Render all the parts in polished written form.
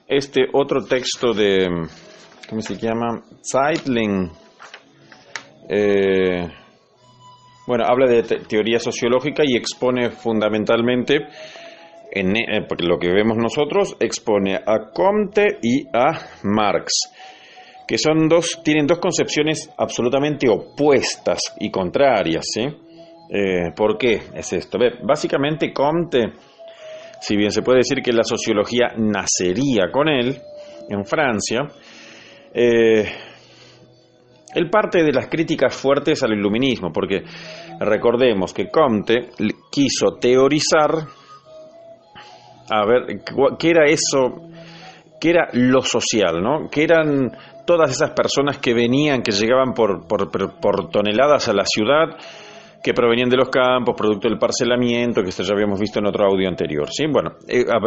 este otro texto de, ¿cómo se llama? Zeitling. Eh, bueno, habla de teoría sociológica y expone fundamentalmente, porque lo que vemos nosotros, expone a Comte y a Marx, que tienen dos concepciones absolutamente opuestas y contrarias, ¿sí? ¿Por qué es esto? Básicamente Comte, si bien se puede decir que la sociología nacería con él en Francia, él parte de las críticas fuertes al iluminismo, porque recordemos que Comte quiso teorizar, a ver, ¿qué era eso? ¿Qué era lo social, no? ¿Qué eran todas esas personas que venían, que llegaban por toneladas a la ciudad, que provenían de los campos, producto del parcelamiento, que esto ya habíamos visto en otro audio anterior, ¿sí? Bueno,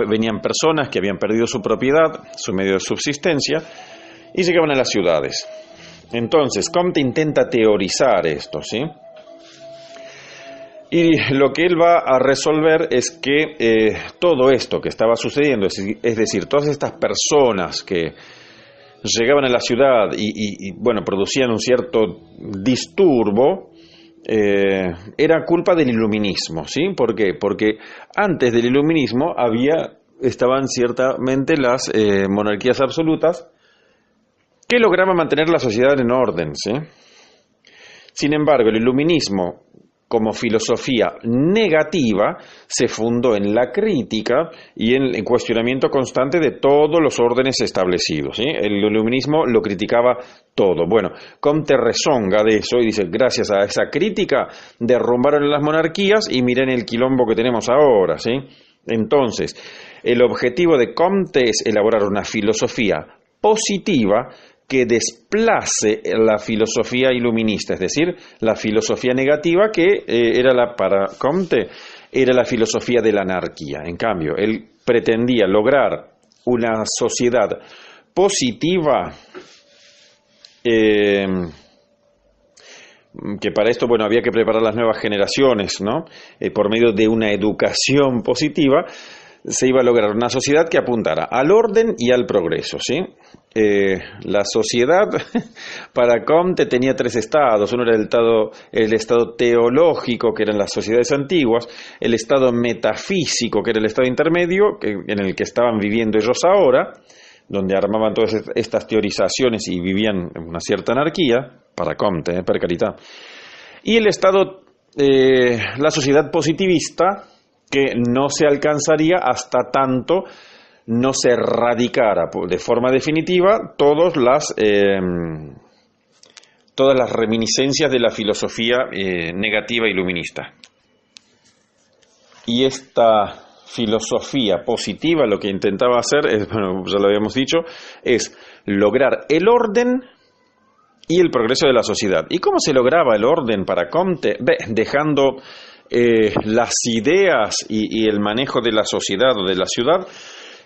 venían personas que habían perdido su propiedad, su medio de subsistencia, y llegaban a las ciudades. Entonces, Comte intenta teorizar esto, ¿sí? Y lo que él va a resolver es que todo esto que estaba sucediendo, es decir, todas estas personas que llegaban a la ciudad y bueno, producían un cierto disturbo, era culpa del iluminismo, ¿sí? ¿Por qué? Porque antes del iluminismo estaban ciertamente las monarquías absolutas que lograban mantener la sociedad en orden, ¿sí? Sin embargo, el iluminismo, como filosofía negativa, se fundó en la crítica y en el cuestionamiento constante de todos los órdenes establecidos, ¿sí? El iluminismo lo criticaba todo. Bueno, Comte rezonga de eso y dice, gracias a esa crítica derrumbaron las monarquías y miren el quilombo que tenemos ahora, ¿sí? Entonces, el objetivo de Comte es elaborar una filosofía positiva que desplace la filosofía iluminista, es decir, la filosofía negativa que para Comte era la filosofía de la anarquía. En cambio, él pretendía lograr una sociedad positiva, que para esto, bueno, había que preparar las nuevas generaciones, ¿no? Por medio de una educación positiva, se iba a lograr una sociedad que apuntara al orden y al progreso, ¿sí? La sociedad, para Comte, tenía tres estados. Uno era el estado teológico, que eran las sociedades antiguas, el estado metafísico, que era el estado intermedio, en el que estaban viviendo ellos ahora, donde armaban todas estas teorizaciones y vivían en una cierta anarquía, para Comte, per carità. Y el estado, la sociedad positivista, que no se alcanzaría hasta tanto no se erradicara de forma definitiva todas las reminiscencias de la filosofía negativa iluminista. Y esta filosofía positiva lo que intentaba hacer, bueno, ya lo habíamos dicho, es lograr el orden y el progreso de la sociedad. ¿Y cómo se lograba el orden para Comte? Dejando las ideas y el manejo de la sociedad o de la ciudad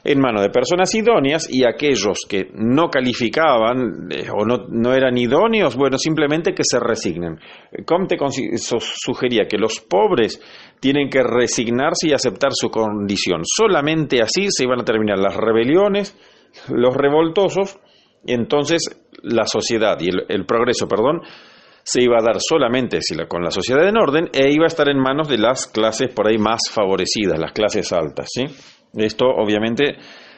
en manos de personas idóneas, y aquellos que no calificaban o no eran idóneos, bueno, simplemente que se resignen. Comte sugería que los pobres tienen que resignarse y aceptar su condición. Solamente así se iban a terminar las rebeliones, los revoltosos, y entonces la sociedad y el progreso, se iba a dar solamente con la sociedad en orden, e iba a estar en manos de las clases por ahí más favorecidas, las clases altas, ¿sí? Esto obviamente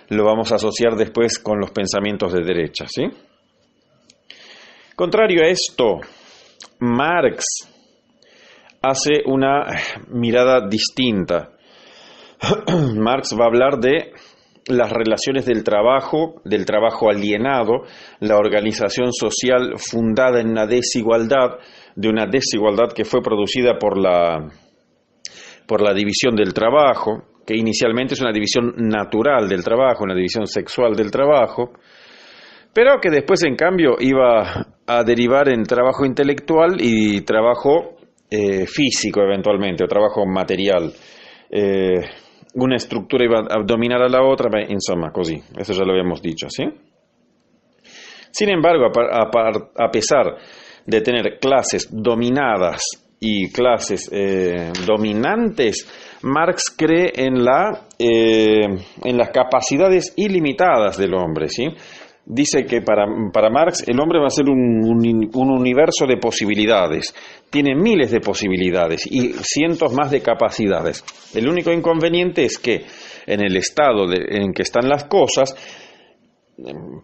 lo vamos a asociar después con los pensamientos de derecha, ¿sí? Contrario a esto, Marx hace una mirada distinta. Marx va a hablar de las relaciones del trabajo alienado, la organización social fundada en una desigualdad que fue producida por la división del trabajo, que inicialmente es una división natural del trabajo, una división sexual del trabajo, pero que después, en cambio, iba a derivar en trabajo intelectual y trabajo físico eventualmente, o trabajo material. Una estructura iba a dominar a la otra, insomma, così, eso ya lo habíamos dicho, ¿sí? Sin embargo, a pesar de tener clases dominadas y clases dominantes, Marx cree en las capacidades ilimitadas del hombre, ¿sí? Dice que para Marx el hombre va a ser un universo de posibilidades, tiene miles de posibilidades y cientos más de capacidades. El único inconveniente es que en el estado en que están las cosas,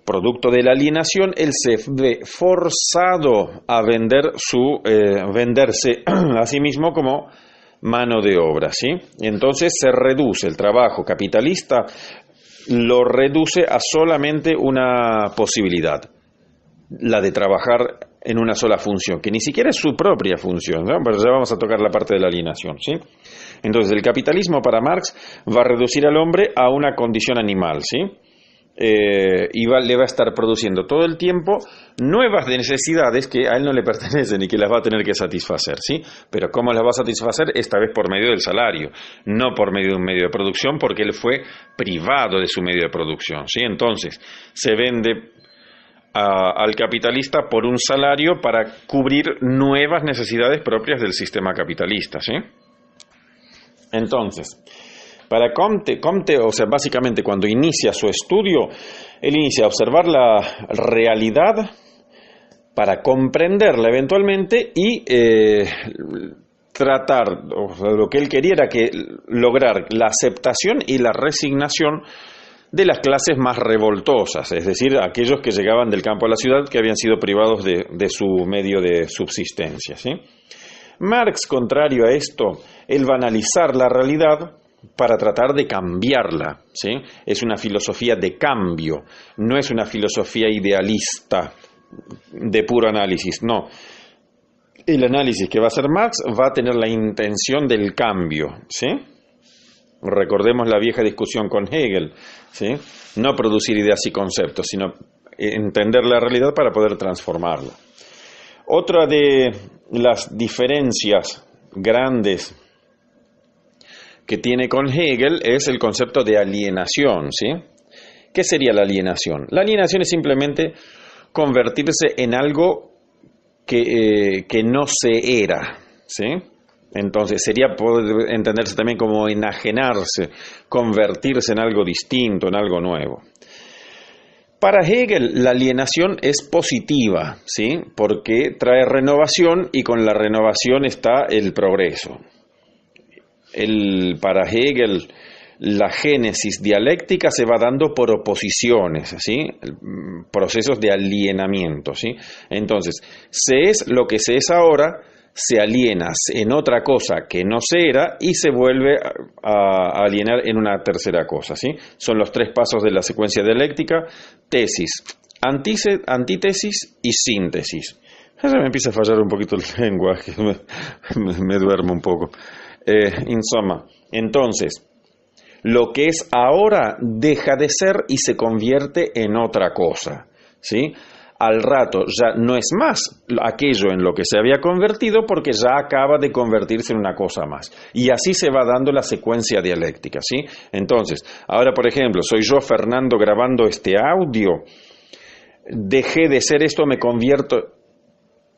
producto de la alienación, él se ve forzado a venderse a sí mismo como mano de obra, ¿sí? Entonces se reduce el trabajo capitalista, lo reduce a solamente una posibilidad, la de trabajar en una sola función, que ni siquiera es su propia función, ¿no? Pero ya vamos a tocar la parte de la alienación, ¿sí? Entonces el capitalismo para Marx va a reducir al hombre a una condición animal, ¿sí? Y le va a estar produciendo todo el tiempo nuevas necesidades que a él no le pertenecen y que las va a tener que satisfacer, ¿sí? Pero ¿cómo las va a satisfacer? Esta vez por medio del salario, no por medio de un medio de producción, porque él fue privado de su medio de producción, ¿sí? Entonces se vende al capitalista por un salario para cubrir nuevas necesidades propias del sistema capitalista, ¿sí? Entonces, para Comte, o sea, básicamente cuando inicia su estudio, él inicia a observar la realidad para comprenderla eventualmente y tratar, o sea, lo que él quería era lograr la aceptación y la resignación de las clases más revoltosas, es decir, aquellos que llegaban del campo a la ciudad que habían sido privados de su medio de subsistencia, ¿sí? Marx, contrario a esto, él va a analizar la realidad para tratar de cambiarla, ¿sí? Es una filosofía de cambio, no es una filosofía idealista de puro análisis, no. El análisis que va a hacer Marx va a tener la intención del cambio, ¿sí? Recordemos la vieja discusión con Hegel, ¿sí? No producir ideas y conceptos, sino entender la realidad para poder transformarla. Otra de las diferencias grandes que tiene con Hegel es el concepto de alienación, ¿sí? ¿Qué sería la alienación? La alienación es simplemente convertirse en algo que no se era, ¿sí? Entonces sería poder entenderse también como enajenarse, convertirse en algo distinto, en algo nuevo. Para Hegel la alienación es positiva, ¿sí? Porque trae renovación y con la renovación está el progreso. Para Hegel la génesis dialéctica se va dando por oposiciones, ¿sí? Procesos de alienamiento, ¿sí? Entonces, se es lo que se es ahora, se aliena en otra cosa que no se era y se vuelve a alienar en una tercera cosa, ¿sí? Son los tres pasos de la secuencia dialéctica: tesis, antítesis y síntesis. Ya me empieza a fallar un poquito el lenguaje, me duermo un poco. Insomma, entonces, lo que es ahora deja de ser y se convierte en otra cosa, ¿sí? Al rato ya no es más aquello en lo que se había convertido porque ya acaba de convertirse en una cosa más. Y así se va dando la secuencia dialéctica, ¿sí? Entonces, ahora por ejemplo, soy yo, Fernando, grabando este audio, dejé de ser esto, me convierto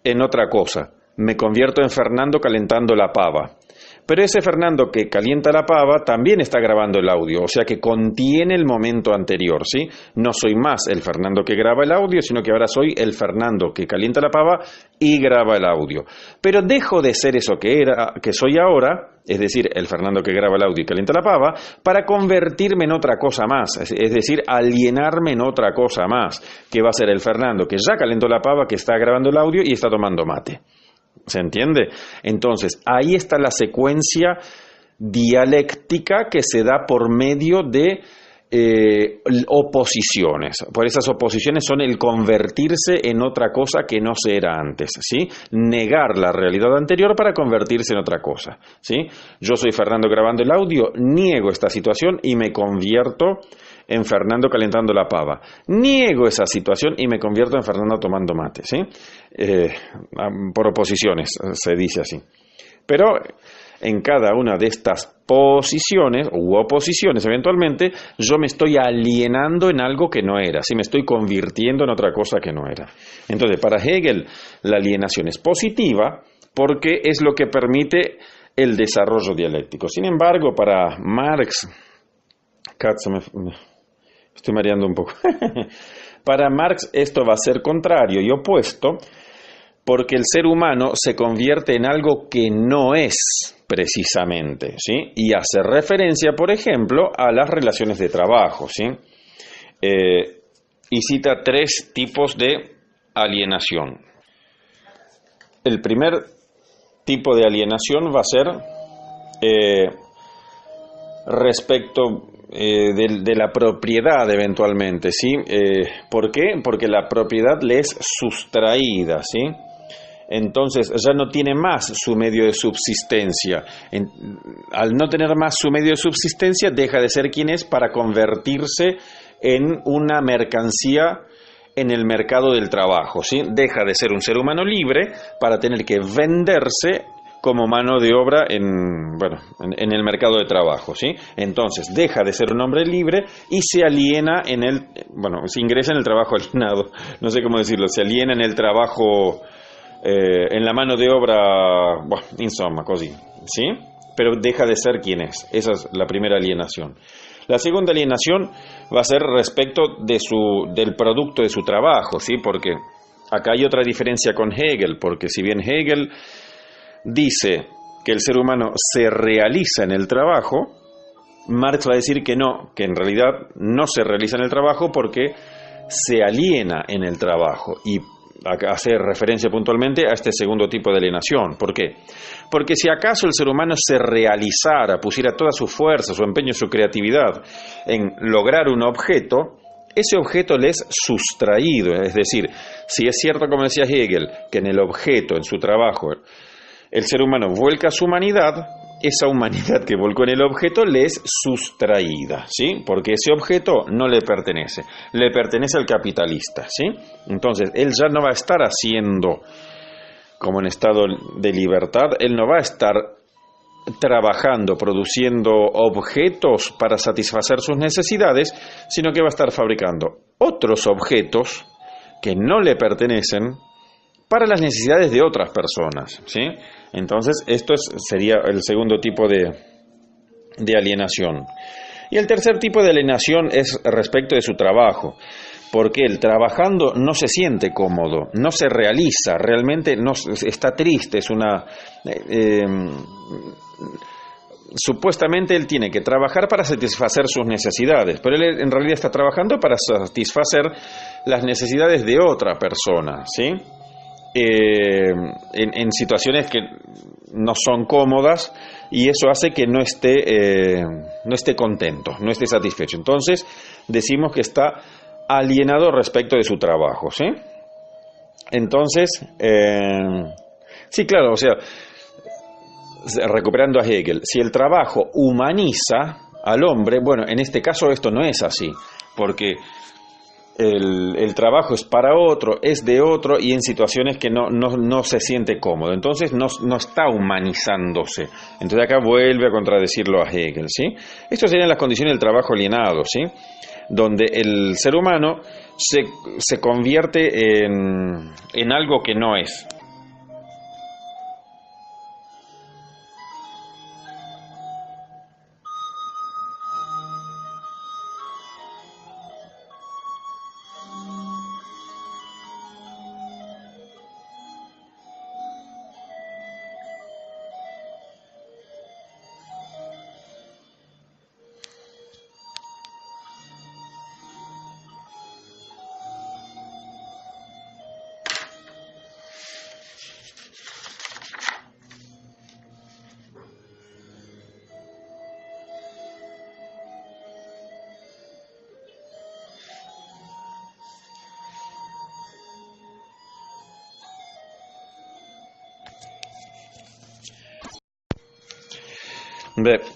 en otra cosa, me convierto en Fernando calentando la pava. Pero ese Fernando que calienta la pava también está grabando el audio, o sea que contiene el momento anterior, ¿sí? No soy más el Fernando que graba el audio, sino que ahora soy el Fernando que calienta la pava y graba el audio. Pero dejo de ser eso que soy ahora, es decir, el Fernando que graba el audio y calienta la pava, para convertirme en otra cosa más, es decir, alienarme en otra cosa más, que va a ser el Fernando que ya calentó la pava, que está grabando el audio y está tomando mate. ¿Se entiende? Entonces, ahí está la secuencia dialéctica que se da por medio de oposiciones. Por esas oposiciones son el convertirse en otra cosa que no se era antes, ¿sí? Negar la realidad anterior para convertirse en otra cosa, ¿sí? Yo soy Fernando grabando el audio, niego esta situación y me convierto en Fernando calentando la pava. Niego esa situación y me convierto en Fernando tomando mate, ¿sí? Por oposiciones, se dice así. Pero en cada una de estas posiciones u oposiciones eventualmente, yo me estoy alienando en algo que no era, ¿sí? Me estoy convirtiendo en otra cosa que no era. Entonces, para Hegel, la alienación es positiva porque es lo que permite el desarrollo dialéctico. Sin embargo, para Marx, me estoy mareando un poco, para Marx esto va a ser contrario y opuesto, porque el ser humano se convierte en algo que no es precisamente, ¿sí? Y hace referencia, por ejemplo, a las relaciones de trabajo, ¿sí? Y cita 3 tipos de alienación. El primer tipo de alienación va a ser respecto de la propiedad eventualmente, ¿sí? ¿Por qué? Porque la propiedad le es sustraída, ¿sí? Entonces ya no tiene más su medio de subsistencia. Al no tener más su medio de subsistencia, deja de ser quien es para convertirse en una mercancía en el mercado del trabajo, ¿sí? Deja de ser un ser humano libre para tener que venderse como mano de obra en el mercado de trabajo, ¿sí? Entonces deja de ser un hombre libre y se aliena se ingresa en el trabajo alienado, no sé cómo decirlo, se aliena en el trabajo, en la mano de obra, insomma, così, ¿sí? Pero deja de ser quien es. Esa es la primera alienación. La segunda alienación va a ser respecto del producto de su trabajo, ¿sí? Porque acá hay otra diferencia con Hegel, porque si bien Hegel dice que el ser humano se realiza en el trabajo, Marx va a decir que no, que en realidad no se realiza en el trabajo porque se aliena en el trabajo. Y hace referencia puntualmente a este segundo tipo de alienación. ¿Por qué? Porque si acaso el ser humano se realizara, pusiera toda su fuerza, su empeño, su creatividad en lograr un objeto, ese objeto le es sustraído. Es decir, si es cierto, como decía Hegel, que en el objeto, en su trabajo, el ser humano vuelca su humanidad, esa humanidad que volcó en el objeto le es sustraída, ¿sí? Porque ese objeto no le pertenece al capitalista, ¿sí? Entonces, él ya no va a estar haciendo como en estado de libertad, él no va a estar trabajando, produciendo objetos para satisfacer sus necesidades, sino que va a estar fabricando otros objetos que no le pertenecen para las necesidades de otras personas, ¿sí? Entonces, esto sería el segundo tipo de alienación. Y el tercer tipo de alienación es respecto de su trabajo, porque él trabajando no se siente cómodo, no se realiza, realmente no, está triste, supuestamente él tiene que trabajar para satisfacer sus necesidades, pero él en realidad está trabajando para satisfacer las necesidades de otra persona, ¿sí? En situaciones que no son cómodas, y eso hace que no esté contento, no esté satisfecho. Entonces decimos que está alienado respecto de su trabajo, ¿sí? Entonces, sí, claro, o sea, recuperando a Hegel, si el trabajo humaniza al hombre, bueno, en este caso esto no es así, porque el trabajo es para otro, es de otro, y en situaciones que no se siente cómodo. Entonces no está humanizándose. Entonces acá vuelve a contradecirlo a Hegel, ¿sí? Estas serían las condiciones del trabajo alienado, ¿sí? Donde el ser humano se convierte en algo que no es.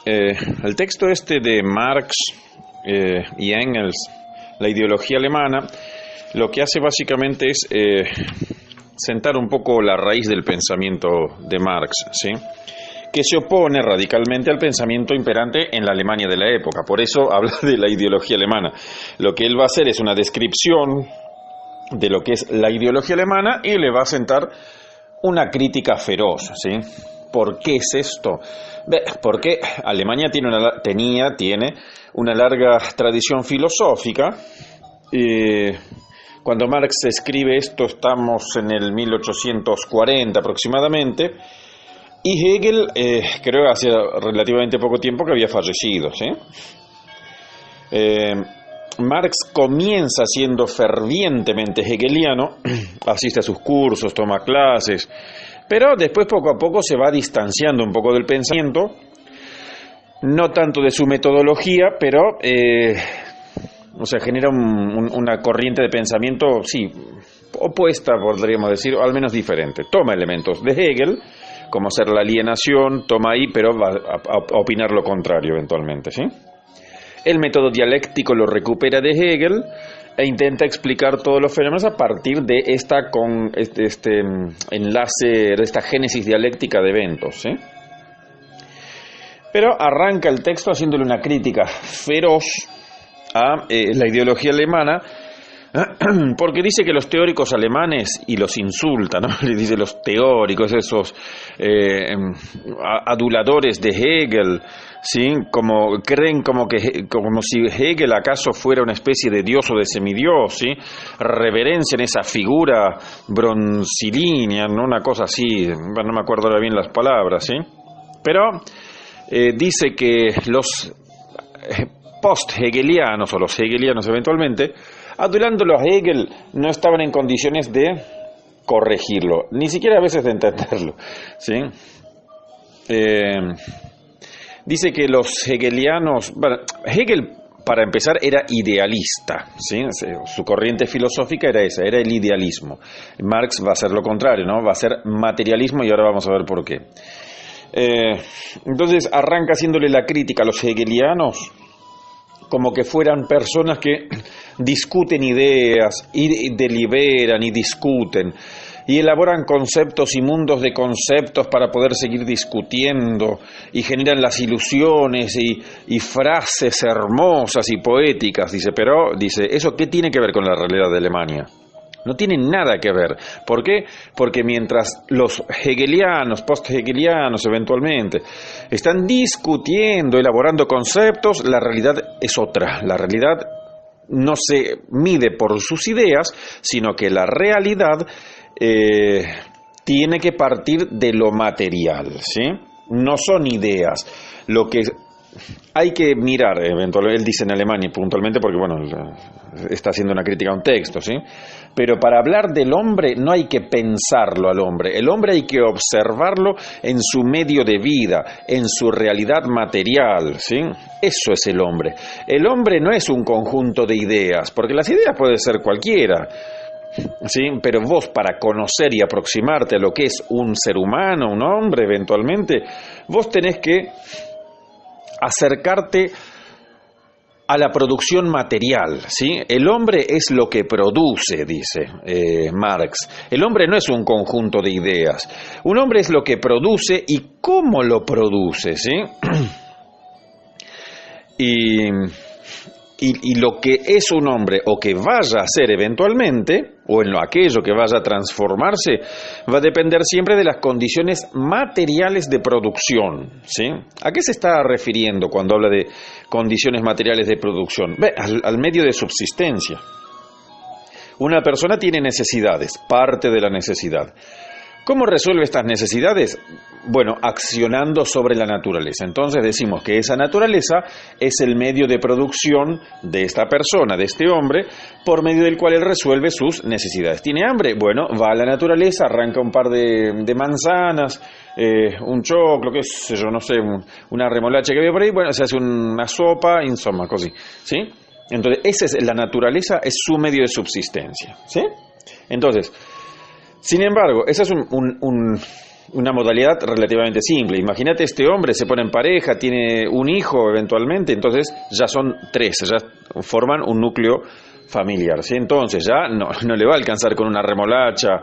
El texto de Marx y Engels, la ideología alemana, lo que hace básicamente es sentar un poco la raíz del pensamiento de Marx, ¿sí? Que se opone radicalmente al pensamiento imperante en la Alemania de la época. Por eso habla de la ideología alemana. Lo que él va a hacer es una descripción de lo que es la ideología alemana y le va a sentar una crítica feroz, ¿sí? ¿Por qué es esto? Porque Alemania tiene una larga tradición filosófica. Cuando Marx escribe esto estamos en el 1840 aproximadamente, y Hegel creo hace relativamente poco tiempo que había fallecido, ¿sí? Marx comienza siendo fervientemente hegeliano, asiste a sus cursos, toma clases, pero después poco a poco se va distanciando un poco del pensamiento, no tanto de su metodología, pero genera una corriente de pensamiento, sí, opuesta, podríamos decir, o al menos diferente. Toma elementos de Hegel, como ser la alienación, toma ahí, pero va a opinar lo contrario eventualmente, ¿sí? El método dialéctico lo recupera de Hegel e intenta explicar todos los fenómenos a partir de este enlace, de esta génesis dialéctica de eventos, ¿sí? Pero arranca el texto haciéndole una crítica feroz a la ideología alemana, porque dice que los teóricos alemanes, y los insulta, ¿no? Le dice los teóricos, esos aduladores de Hegel, ¿sí? Creen como si Hegel acaso fuera una especie de dios o de semidios, ¿sí? Reverencian esa figura broncilínea, ¿no? Una cosa así, no me acuerdo ahora bien las palabras, ¿sí? Pero dice que los post-hegelianos, o los hegelianos eventualmente, adulándolo a Hegel, no estaban en condiciones de corregirlo, ni siquiera a veces de entenderlo, ¿sí? Dice que los hegelianos... Bueno, Hegel, para empezar, era idealista, ¿sí? Su corriente filosófica era esa, era el idealismo. Marx va a ser lo contrario, ¿no? Va a ser materialismo, y ahora vamos a ver por qué. Entonces arranca haciéndole la crítica a los hegelianos como que fueran personas que discuten ideas y deliberan y discuten y elaboran conceptos y mundos de conceptos para poder seguir discutiendo y generan las ilusiones y frases hermosas y poéticas, dice, pero dice, ¿eso qué tiene que ver con la realidad de Alemania? No tiene nada que ver. ¿Por qué? Porque mientras los hegelianos, post-hegelianos eventualmente, están discutiendo, elaborando conceptos, la realidad es otra. La realidad no se mide por sus ideas, sino que la realidad tiene que partir de lo material, ¿sí? No son ideas. Lo que hay que mirar, eventualmente, él dice en Alemania puntualmente, porque bueno, está haciendo una crítica a un texto, ¿sí? Pero para hablar del hombre no hay que pensarlo al hombre, el hombre hay que observarlo en su medio de vida, en su realidad material, ¿sí? Eso es el hombre. El hombre no es un conjunto de ideas, porque las ideas pueden ser cualquiera, ¿sí? Pero vos, para conocer y aproximarte a lo que es un ser humano, un hombre eventualmente, vos tenés que acercarte a la producción material, ¿sí? El hombre es lo que produce, dice Marx. El hombre no es un conjunto de ideas. Un hombre es lo que produce y cómo lo produce, ¿sí? Y lo que es un hombre o que vaya a ser eventualmente, o en aquello que vaya a transformarse, va a depender siempre de las condiciones materiales de producción, ¿sí? ¿A qué se está refiriendo cuando habla de condiciones materiales de producción? Al medio de subsistencia. Una persona tiene necesidades, parte de la necesidad. ¿Cómo resuelve estas necesidades? Bueno, accionando sobre la naturaleza. Entonces decimos que esa naturaleza es el medio de producción de esta persona, de este hombre, por medio del cual él resuelve sus necesidades. ¿Tiene hambre? Bueno, va a la naturaleza, arranca un par de manzanas, un choclo, qué sé yo, no sé, una remolacha que ve por ahí, bueno, se hace una sopa, insomma, così, ¿sí? Entonces, esa es la naturaleza, es su medio de subsistencia, ¿sí? Entonces, sin embargo, esa es una modalidad relativamente simple. Imagínate, este hombre se pone en pareja, tiene un hijo eventualmente, entonces ya son tres, ya forman un núcleo familiar, ¿sí? Entonces ya no le va a alcanzar con una remolacha,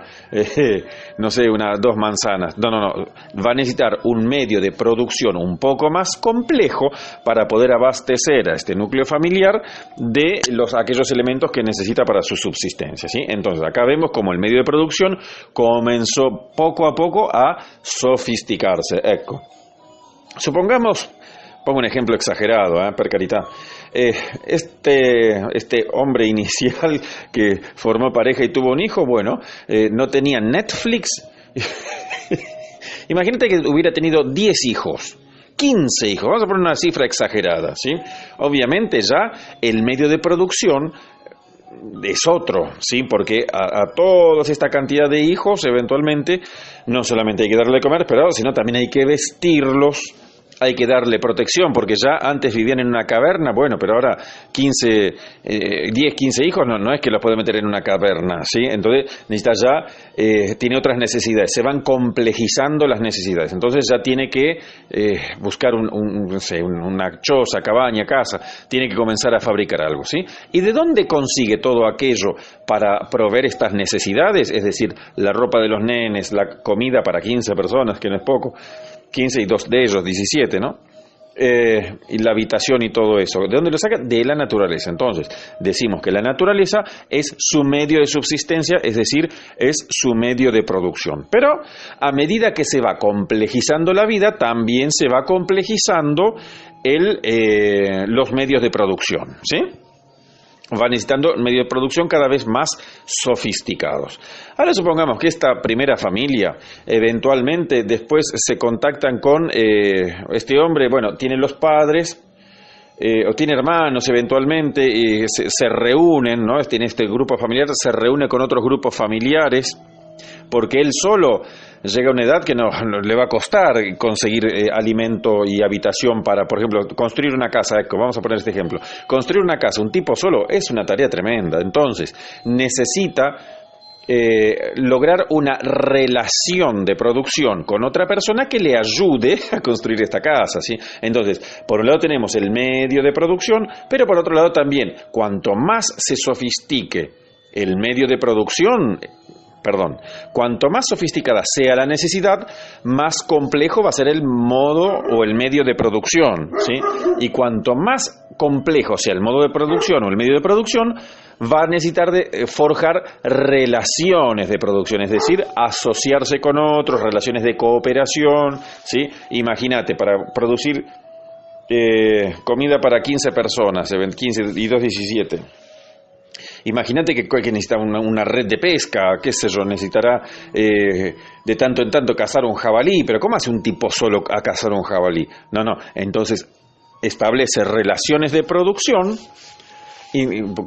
no sé, dos manzanas. No. Va a necesitar un medio de producción un poco más complejo para poder abastecer a este núcleo familiar de aquellos elementos que necesita para su subsistencia, ¿sí? Entonces acá vemos como el medio de producción comenzó poco a poco a sofisticarse. Ecco. Supongamos, pongo un ejemplo exagerado, per carità. Este hombre inicial que formó pareja y tuvo un hijo, bueno, no tenía Netflix. Imagínate que hubiera tenido 10 hijos, 15 hijos, vamos a poner una cifra exagerada, ¿sí? Obviamente ya el medio de producción es otro, ¿sí? Porque a toda esta cantidad de hijos, eventualmente, no solamente hay que darle de comer, sino también hay que vestirlos, hay que darle protección, porque ya antes vivían en una caverna, bueno, pero ahora 10, 15 hijos no es que los puede meter en una caverna, ¿sí? Entonces necesita tiene otras necesidades, se van complejizando las necesidades, entonces ya tiene que buscar una choza, cabaña, casa, tiene que comenzar a fabricar algo, ¿sí? ¿Y de dónde consigue todo aquello para proveer estas necesidades? Es decir, la ropa de los nenes, la comida para 15 personas, que no es poco, 15 y 2 de ellos, 17, ¿no? Y la habitación y todo eso. ¿De dónde lo saca? De la naturaleza. Entonces, decimos que la naturaleza es su medio de subsistencia, es decir, es su medio de producción. Pero a medida que se va complejizando la vida, también se va complejizando los medios de producción, ¿sí? Va necesitando medios de producción cada vez más sofisticados. Ahora supongamos que esta primera familia eventualmente después se contactan con este hombre, bueno, tiene los padres o tiene hermanos eventualmente, y se reúnen, ¿no? Tiene este grupo familiar, se reúne con otros grupos familiares, porque él solo llega a una edad que no le va a costar conseguir alimento y habitación para, por ejemplo, construir una casa. Vamos a poner este ejemplo. Construir una casa, un tipo solo, es una tarea tremenda. Entonces, necesita lograr una relación de producción con otra persona que le ayude a construir esta casa, ¿sí? Entonces, por un lado tenemos el medio de producción, pero por otro lado también, cuanto más se sofistique el medio de producción, cuanto más sofisticada sea la necesidad, más complejo va a ser el modo o el medio de producción, ¿sí? Y cuanto más complejo sea el modo de producción o el medio de producción, va a necesitar de forjar relaciones de producción, es decir, asociarse con otros, relaciones de cooperación, ¿sí? Imagínate, para producir comida para 15 personas, 15 y 2, 17. Imagínate que necesita una red de pesca, qué sé yo, necesitará de tanto en tanto cazar un jabalí, pero ¿cómo hace un tipo solo a cazar un jabalí? No, entonces establece relaciones de producción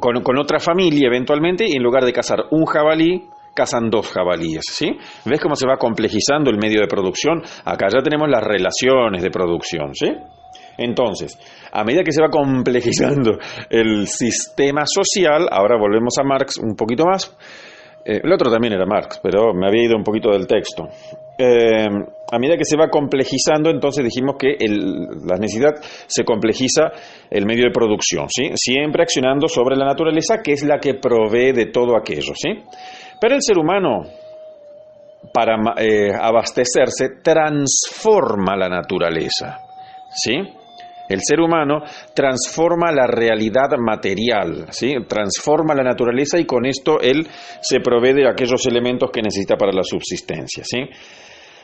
con otra familia eventualmente, y en lugar de cazar un jabalí, cazan 2 jabalíes, ¿sí? ¿Ves cómo se va complejizando el medio de producción? Acá ya tenemos las relaciones de producción, ¿sí? Entonces, a medida que se va complejizando el sistema social, ahora volvemos a Marx un poquito más. El otro también era Marx, pero me había ido un poquito del texto. A medida que se va complejizando, entonces dijimos que la necesidad se complejiza el medio de producción, ¿sí? Siempre accionando sobre la naturaleza, que es la que provee de todo aquello, ¿sí? Pero el ser humano, para abastecerse, transforma la naturaleza, ¿sí? El ser humano transforma la realidad material, ¿sí? Transforma la naturaleza, y con esto él se provee de aquellos elementos que necesita para la subsistencia, ¿sí?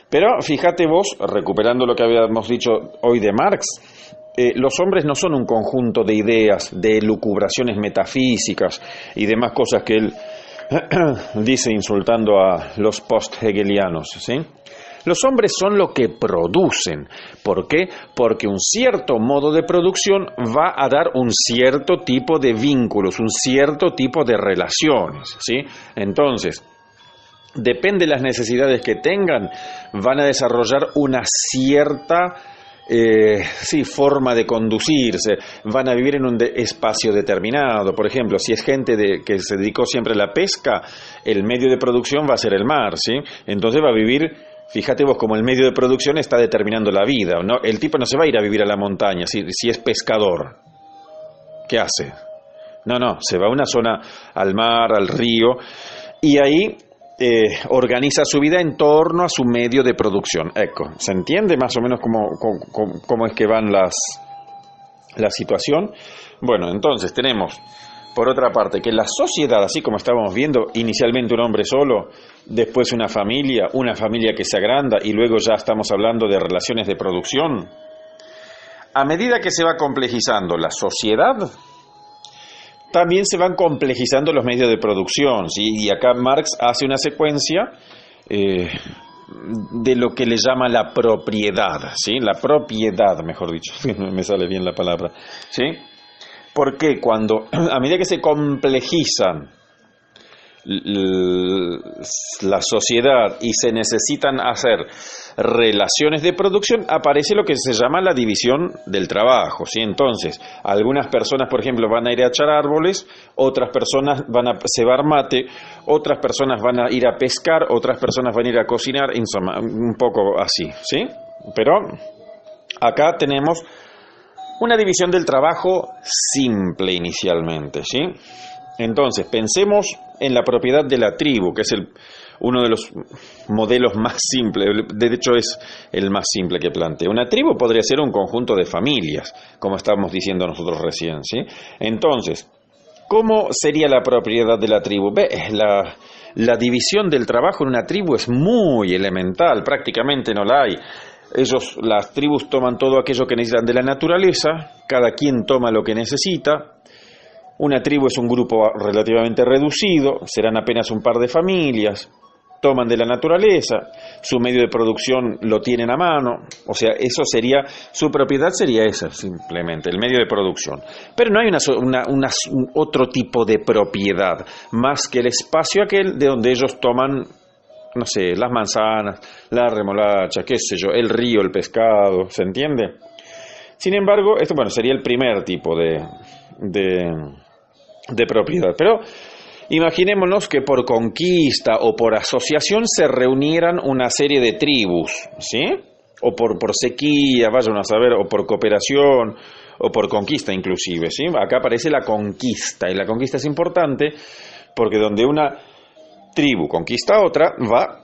Pero fíjate vos, recuperando lo que habíamos dicho hoy de Marx, los hombres no son un conjunto de ideas, de elucubraciones metafísicas y demás cosas que él dice insultando a los post-hegelianos, ¿sí? Los hombres son lo que producen. ¿Por qué? Porque un cierto modo de producción va a dar un cierto tipo de vínculos, un cierto tipo de relaciones, ¿sí? Entonces, depende de las necesidades que tengan, van a desarrollar una cierta forma de conducirse, van a vivir en un espacio determinado. Por ejemplo, si es gente que se dedicó siempre a la pesca, el medio de producción va a ser el mar, ¿sí? Entonces va a vivir. Fíjate vos como el medio de producción está determinando la vida, ¿no? El tipo no se va a ir a vivir a la montaña si es pescador. ¿Qué hace? No, no, se va a una zona al mar, al río, y ahí organiza su vida en torno a su medio de producción. Ecco, ¿se entiende más o menos cómo es que van la situación? Bueno, entonces tenemos, por otra parte, que la sociedad, así como estábamos viendo, inicialmente un hombre solo, después una familia que se agranda, y luego ya estamos hablando de relaciones de producción. A medida que se va complejizando la sociedad, también se van complejizando los medios de producción, ¿sí? Y acá Marx hace una secuencia de lo que le llama la propiedad, ¿sí? La propiedad, mejor dicho, no me sale bien la palabra, ¿sí? Porque a medida que se complejizan la sociedad y se necesitan hacer relaciones de producción, aparece lo que se llama la división del trabajo, ¿sí? Entonces, algunas personas, por ejemplo, van a ir a echar árboles, otras personas van a cebar mate, otras personas van a ir a pescar, otras personas van a ir a cocinar, insomma, un poco así, ¿sí? Pero acá tenemos una división del trabajo simple inicialmente, ¿sí? Entonces, pensemos en la propiedad de la tribu, que es uno de los modelos más simples, de hecho es el más simple que plantea. Una tribu podría ser un conjunto de familias, como estábamos diciendo nosotros recién, ¿sí? Entonces, ¿cómo sería la propiedad de la tribu? La división del trabajo en una tribu es muy elemental, prácticamente no la hay. Las tribus toman todo aquello que necesitan de la naturaleza, cada quien toma lo que necesita. Una tribu es un grupo relativamente reducido, serán apenas un par de familias, toman de la naturaleza, su medio de producción lo tienen a mano, o sea, su propiedad sería esa simplemente, el medio de producción. Pero no hay otro tipo de propiedad, más que el espacio aquel de donde ellos toman, no sé, las manzanas, la remolacha, qué sé yo, el río, el pescado, ¿se entiende? Sin embargo, esto, bueno, sería el primer tipo de propiedad. Pero imaginémonos que por conquista o por asociación se reunieran una serie de tribus, ¿sí? O por sequía, vayan a saber, o por cooperación, o por conquista inclusive, ¿sí? Acá aparece la conquista, y la conquista es importante porque donde una tribu conquista a otra, va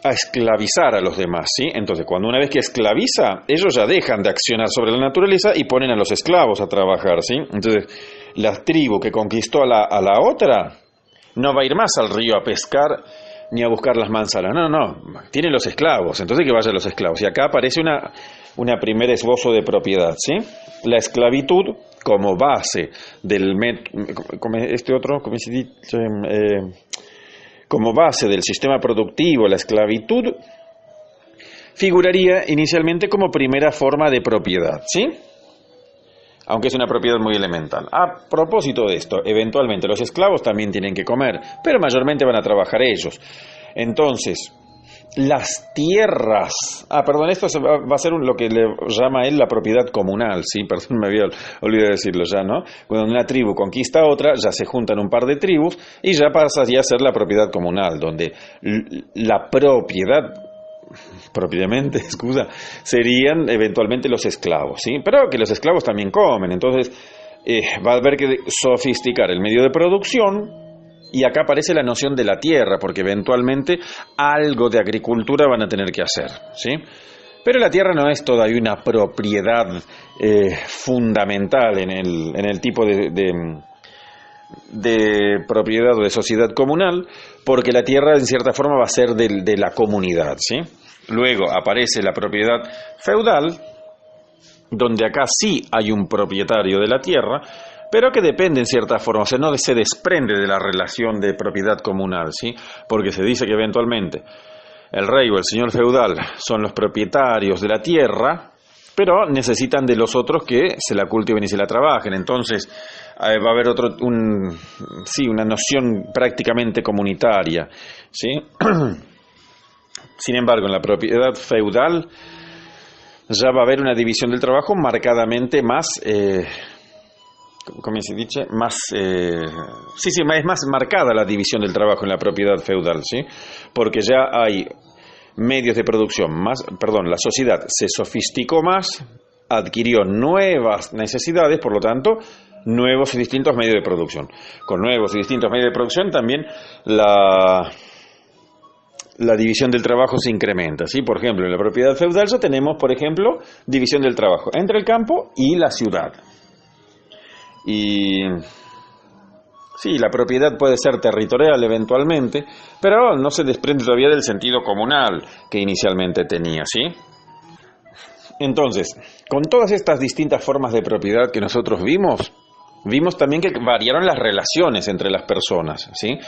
a esclavizar a los demás, ¿sí? Entonces, una vez que esclaviza, ellos ya dejan de accionar sobre la naturaleza y ponen a los esclavos a trabajar, ¿sí? Entonces, la tribu que conquistó a la otra no va a ir más al río a pescar ni a buscar las manzanas, no, tiene los esclavos, entonces que vayan los esclavos. Y acá aparece una primer esbozo de propiedad, ¿sí? La esclavitud como base como base del sistema productivo, la esclavitud figuraría inicialmente como primera forma de propiedad, ¿sí? Aunque es una propiedad muy elemental. A propósito de esto, eventualmente los esclavos también tienen que comer, pero mayormente van a trabajar ellos. Entonces, las tierras... esto va a ser lo que le llama él la propiedad comunal, ¿sí? Perdón, me había olvidado decirlo ya, ¿no? Cuando una tribu conquista a otra, ya se juntan un par de tribus y ya pasa ya a ser la propiedad comunal, donde la propiedad propiamente, serían eventualmente los esclavos, ¿sí? Pero que los esclavos también comen, entonces va a haber que sofisticar el medio de producción, y acá aparece la noción de la tierra, porque eventualmente algo de agricultura van a tener que hacer, ¿sí? Pero la tierra no es todavía una propiedad fundamental en el tipo de propiedad o de sociedad comunal, porque la tierra en cierta forma va a ser de la comunidad, ¿sí? Luego aparece la propiedad feudal, donde acá sí hay un propietario de la tierra, pero que depende en cierta forma, o sea, no se desprende de la relación de propiedad comunal, ¿sí? Porque se dice que eventualmente el rey o el señor feudal son los propietarios de la tierra, pero necesitan de los otros que se la cultiven y se la trabajen. Entonces va a haber una noción prácticamente comunitaria, ¿sí? Sin embargo, en la propiedad feudal ya va a haber una división del trabajo marcadamente más, ¿cómo se dice? Es más marcada la división del trabajo en la propiedad feudal, ¿sí? Porque ya hay medios de producción la sociedad se sofisticó más, adquirió nuevas necesidades, por lo tanto, nuevos y distintos medios de producción. Con nuevos y distintos medios de producción también la división del trabajo se incrementa, ¿sí? Por ejemplo, en la propiedad feudal ya tenemos, por ejemplo, división del trabajo entre el campo y la ciudad. Y sí, la propiedad puede ser territorial eventualmente, pero no se desprende todavía del sentido comunal que inicialmente tenía, ¿sí? Entonces, con todas estas distintas formas de propiedad que nosotros vimos también que variaron las relaciones entre las personas, ¿sí?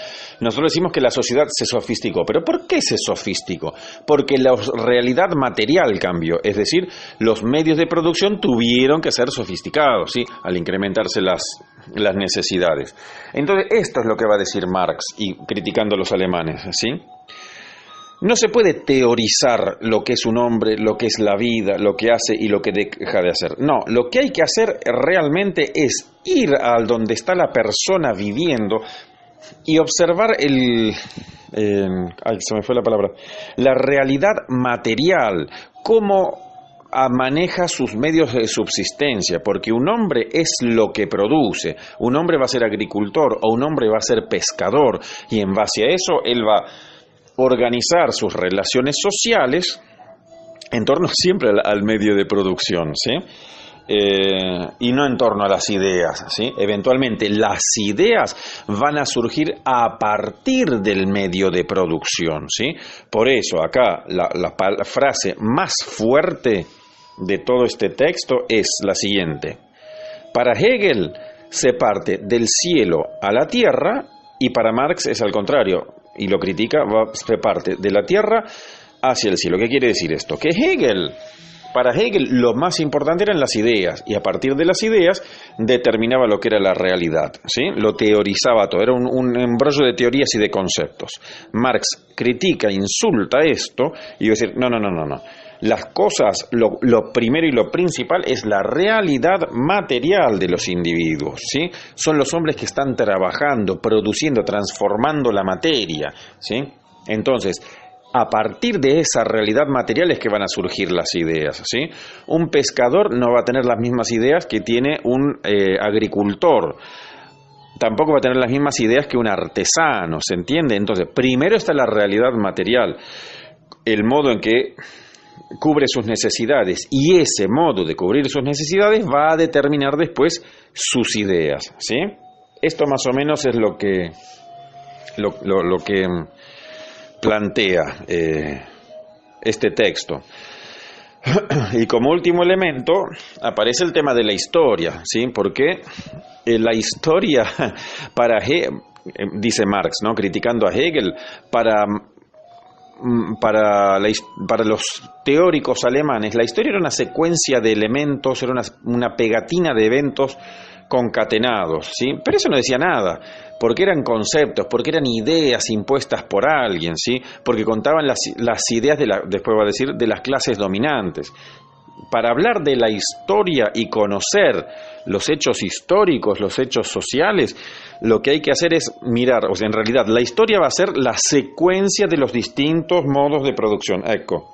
Nosotros decimos que la sociedad se sofisticó, pero ¿por qué se sofisticó? Porque la realidad material cambió, es decir, los medios de producción tuvieron que ser sofisticados, ¿sí? Al incrementarse las necesidades. Entonces, esto es lo que va a decir Marx, y criticando a los alemanes, ¿sí? No se puede teorizar lo que es un hombre, lo que es la vida, lo que hace y lo que deja de hacer. No, lo que hay que hacer realmente es ir al donde está la persona viviendo y observar se me fue la palabra, la realidad material, cómo maneja sus medios de subsistencia, porque un hombre es lo que produce, un hombre va a ser agricultor o un hombre va a ser pescador, y en base a eso él va organizar sus relaciones sociales en torno siempre al medio de producción, ¿sí? Y no en torno a las ideas, ¿sí? Eventualmente las ideas van a surgir a partir del medio de producción, ¿sí? Por eso acá la frase más fuerte de todo este texto es la siguiente: para Hegel se parte del cielo a la tierra, y para Marx es al contrario, y lo critica, se parte de la tierra hacia el cielo. ¿Qué quiere decir esto? Que para Hegel lo más importante eran las ideas, y a partir de las ideas determinaba lo que era la realidad, ¿sí? Lo teorizaba todo, era un embrollo de teorías y de conceptos. Marx critica, insulta esto, y va a decir, no. Las cosas, lo primero y lo principal es la realidad material de los individuos, ¿sí? Son los hombres que están trabajando, produciendo, transformando la materia, ¿sí? Entonces, a partir de esa realidad material es que van a surgir las ideas, ¿sí? Un pescador no va a tener las mismas ideas que tiene un agricultor. Tampoco va a tener las mismas ideas que un artesano, ¿se entiende? Entonces, primero está la realidad material, el modo en que cubre sus necesidades, y ese modo de cubrir sus necesidades va a determinar después sus ideas, ¿sí? Esto más o menos es lo que plantea este texto. Y como último elemento aparece el tema de la historia, ¿sí? Porque la historia dice Marx, ¿no? Criticando a Hegel, para los teóricos alemanes, la historia era una secuencia de elementos, era una pegatina de eventos concatenados, ¿sí? Pero eso no decía nada, porque eran conceptos, porque eran ideas impuestas por alguien, ¿sí? Porque contaban las ideas después va a decir, de las clases dominantes. Para hablar de la historia y conocer los hechos históricos, los hechos sociales, lo que hay que hacer es mirar, o sea, en realidad la historia va a ser la secuencia de los distintos modos de producción. Ecco.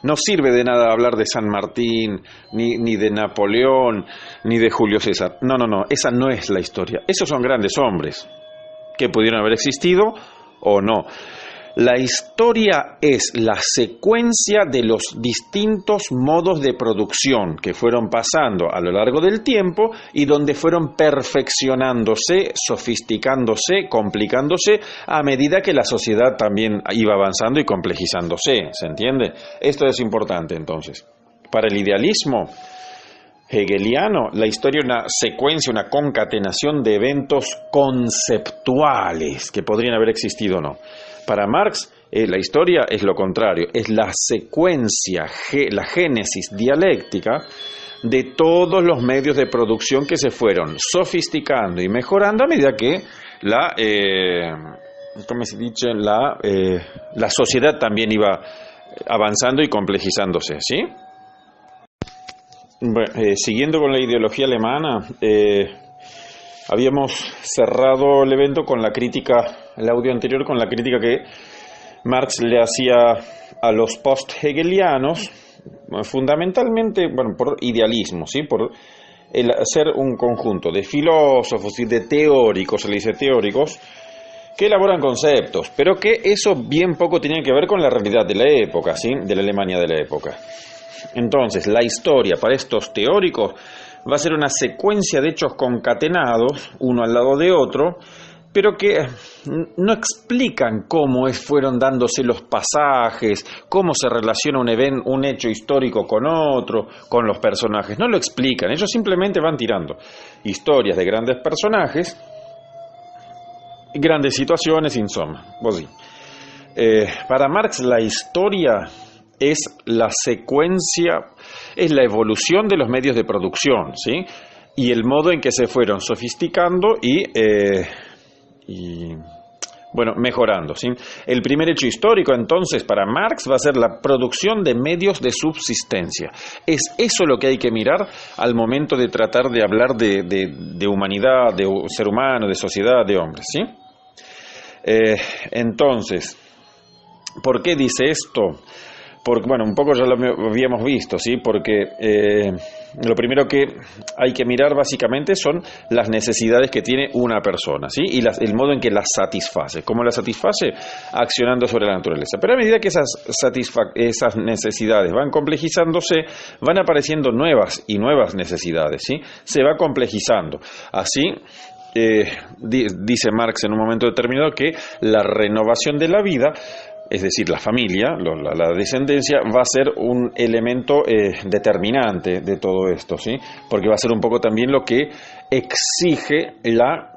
No sirve de nada hablar de San Martín, ni de Napoleón, ni de Julio César. No, esa no es la historia. Esos son grandes hombres que pudieron haber existido o no. La historia es la secuencia de los distintos modos de producción que fueron pasando a lo largo del tiempo y donde fueron perfeccionándose, sofisticándose, complicándose a medida que la sociedad también iba avanzando y complejizándose, ¿se entiende? Esto es importante entonces. Para el idealismo hegeliano, la historia es una secuencia, una concatenación de eventos conceptuales que podrían haber existido o no. Para Marx, la historia es lo contrario, es la secuencia, la génesis dialéctica de todos los medios de producción que se fueron sofisticando y mejorando a medida que la sociedad también iba avanzando y complejizándose, ¿sí? Bueno, siguiendo con la ideología alemana, habíamos cerrado el evento con la crítica, el audio anterior, con la crítica que Marx le hacía a los post-hegelianos, fundamentalmente, por idealismo, ¿sí? Por el ser un conjunto de filósofos y de teóricos, se le dice teóricos, que elaboran conceptos, pero que eso bien poco tiene que ver con la realidad de la época, ¿sí? De la Alemania de la época. Entonces, la historia para estos teóricos va a ser una secuencia de hechos concatenados, uno al lado de otro, pero que no explican cómo fueron dándose los pasajes, cómo se relaciona un hecho histórico con otro, con los personajes. No lo explican, ellos simplemente van tirando historias de grandes personajes, grandes situaciones, insomma. Para Marx la historia es la secuencia, es la evolución de los medios de producción, ¿sí? Y el modo en que se fueron sofisticando y mejorando, ¿sí? El primer hecho histórico, entonces, para Marx va a ser la producción de medios de subsistencia. Es eso lo que hay que mirar al momento de tratar de hablar de humanidad, de ser humano, de sociedad, de hombres, ¿sí? Entonces, ¿por qué dice esto? Porque, un poco ya lo habíamos visto, ¿sí? Porque lo primero que hay que mirar básicamente son las necesidades que tiene una persona, ¿sí? Y el modo en que las satisface. ¿Cómo las satisface? Accionando sobre la naturaleza. Pero a medida que esas necesidades van complejizándose, van apareciendo nuevas y nuevas necesidades, ¿sí? Se va complejizando. Así, dice Marx en un momento determinado que la renovación de la vida, es decir, la familia, la descendencia, va a ser un elemento determinante de todo esto, ¿sí? Porque va a ser un poco también lo que exige la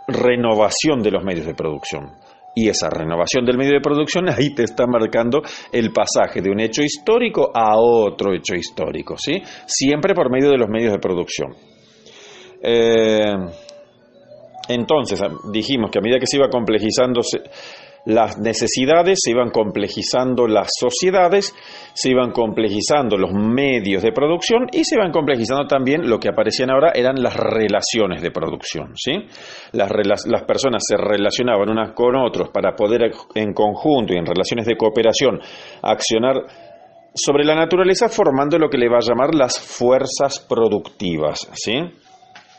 renovación de los medios de producción. Y esa renovación del medio de producción, ahí te está marcando el pasaje de un hecho histórico a otro hecho histórico, ¿sí? Siempre por medio de los medios de producción. Entonces, dijimos que a medida que se iba complejizándose las necesidades, se iban complejizando las sociedades, se iban complejizando los medios de producción y se iban complejizando también, lo que aparecían ahora eran las relaciones de producción, ¿sí? Las personas se relacionaban unas con otros para poder en conjunto y en relaciones de cooperación accionar sobre la naturaleza, formando lo que le va a llamar las fuerzas productivas, ¿sí?